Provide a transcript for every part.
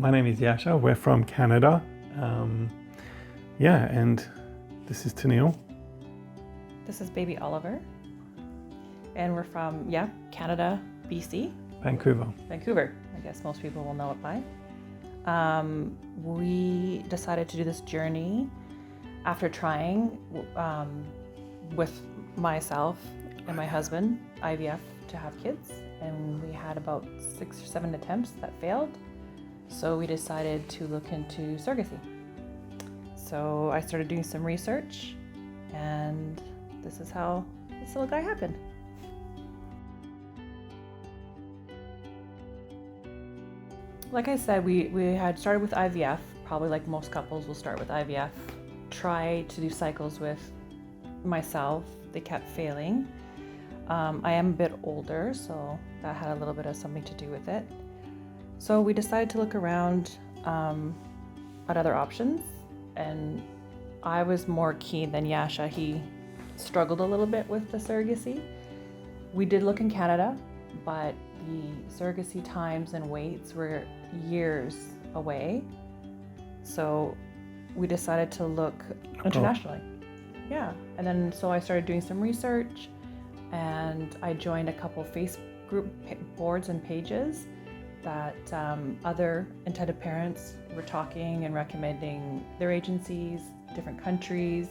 my name is Yasha. We're from Canada. And this is Tennille. This is baby Oliver. And we're from, Canada, BC. Vancouver. I guess most people will know it by. We decided to do this journey after trying with myself and my husband, IVF, to have kids. And we had about 6 or 7 attempts that failed. So we decided to look into surrogacy. So I started doing some research, and this is how this little guy happened. Like I said, we had started with IVF, probably like most couples will start with IVF. Try to do cycles with myself, they kept failing. I am a bit older, so that had a little bit of something to do with it. So we decided to look around at other options, and I was more keen than Yasha. He struggled a little bit with the surrogacy. We did look in Canada, but the surrogacy times and waits were years away. So we decided to look internationally. And then so I started doing some research, and I joined a couple Facebook group boards and pages that other intended parents were talking and recommending their agencies, different countries.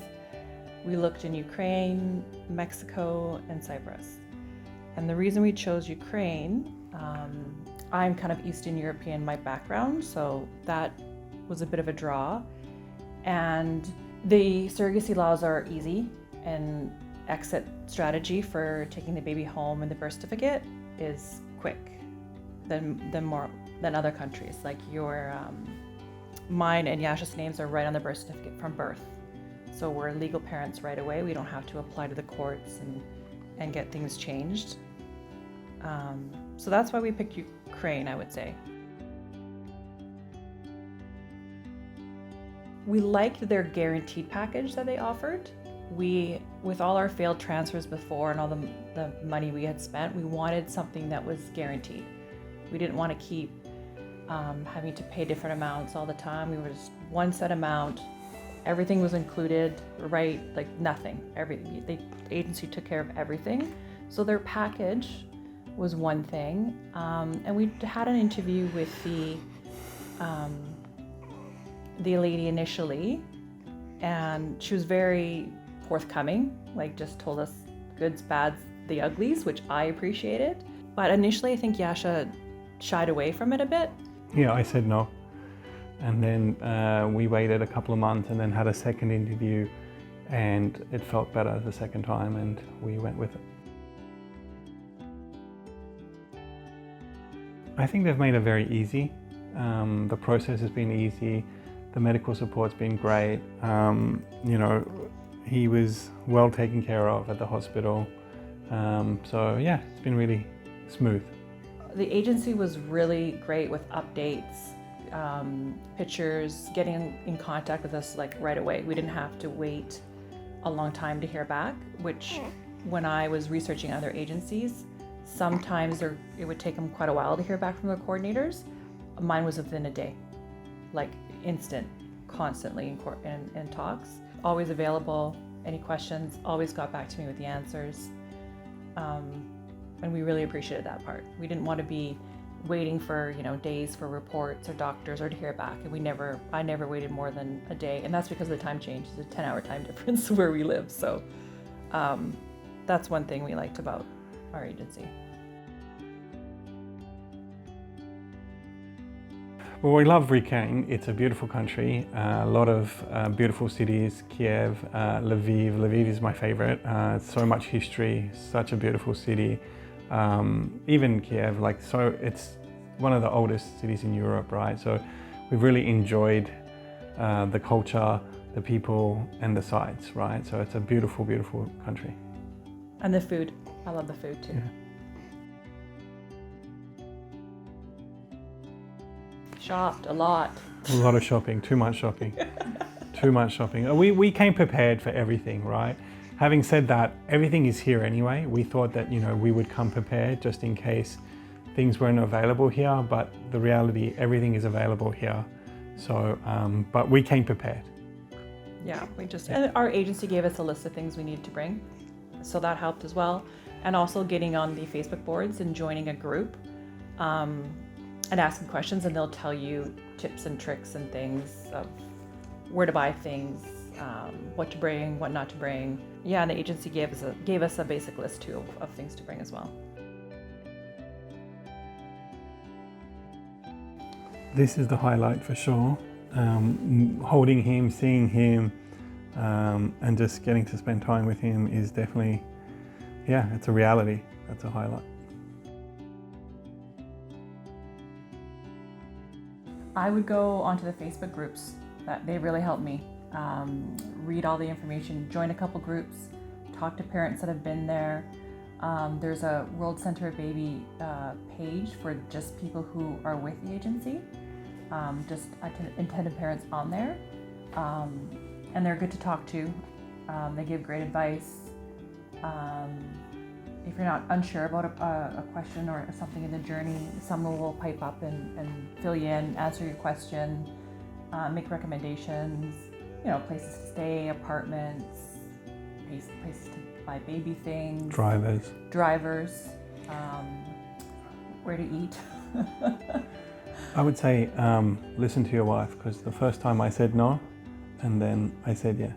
We looked in Ukraine, Mexico, and Cyprus. And the reason we chose Ukraine, I'm kind of Eastern European, my background, so that was a bit of a draw. And the surrogacy laws are easy, and exit strategy for taking the baby home and the birth certificate is quick than other countries. Like mine and Yasha's names are right on the birth certificate from birth. So we're legal parents right away. We don't have to apply to the courts and get things changed. So that's why we picked Ukraine, I would say. We liked their guaranteed package that they offered. With all our failed transfers before and all the money we had spent, we wanted something that was guaranteed. We didn't want to keep having to pay different amounts all the time. We were just one set amount. Everything was included, right? Like nothing. The agency took care of everything. So their package was one thing. And we had an interview with the lady initially, and she was very forthcoming, like just told us goods, bads, the uglies, which I appreciated. But initially I think Yasha shied away from it a bit. Yeah, I said no. And then we waited a couple of months and then had a second interview, and it felt better the second time, and we went with it. I think they've made it very easy. The process has been easy. The medical support's been great. He was well taken care of at the hospital. It's been really smooth. The agency was really great with updates, pictures, getting in contact with us like right away. We didn't have to wait a long time to hear back, which when I was researching other agencies, sometimes it would take them quite a while to hear back from the coordinators. Mine was within a day, like instant, constantly in talks. Always available, any questions, always got back to me with the answers. And we really appreciated that part. We didn't want to be waiting for days for reports or doctors or to hear back, and I never waited more than a day, and that's because of the time change. It's a 10-hour time difference where we live, so that's one thing we liked about our agency. Well, we love Ukraine. It's a beautiful country, a lot of beautiful cities, Kiev, Lviv. Lviv is my favorite. So much history, such a beautiful city. Even Kiev, it's one of the oldest cities in Europe, right? So we've really enjoyed the culture, the people, and the sights, right? So it's a beautiful, beautiful country. And the food. I love the food too. Yeah. Shopped a lot. A lot of shopping, too much shopping. Too much shopping. We came prepared for everything, right? Having said that, everything is here anyway. We thought that, we would come prepared just in case things weren't available here, but the reality, everything is available here. So, but we came prepared. Yeah, and our agency gave us a list of things we needed to bring. So that helped as well. And also getting on the Facebook boards and joining a group and asking questions, and they'll tell you tips and tricks and things of where to buy things, what to bring, what not to bring. Yeah, and the agency gave us a basic list too of things to bring as well. This is the highlight for sure. Holding him, seeing him, and just getting to spend time with him is definitely, yeah, it's a reality. That's a highlight. I would go onto the Facebook groups. They really helped me. Read all the information, join a couple groups, talk to parents that have been there. There's a World Center of Baby page for just people who are with the agency, just intended parents on there. And they're good to talk to. They give great advice. If you're not unsure about a question or something in the journey, someone will pipe up and fill you in, answer your question, make recommendations, places to stay, apartments, places to buy baby things. Drivers, where to eat. I would say listen to your wife, because the first time I said no, and then I said yes.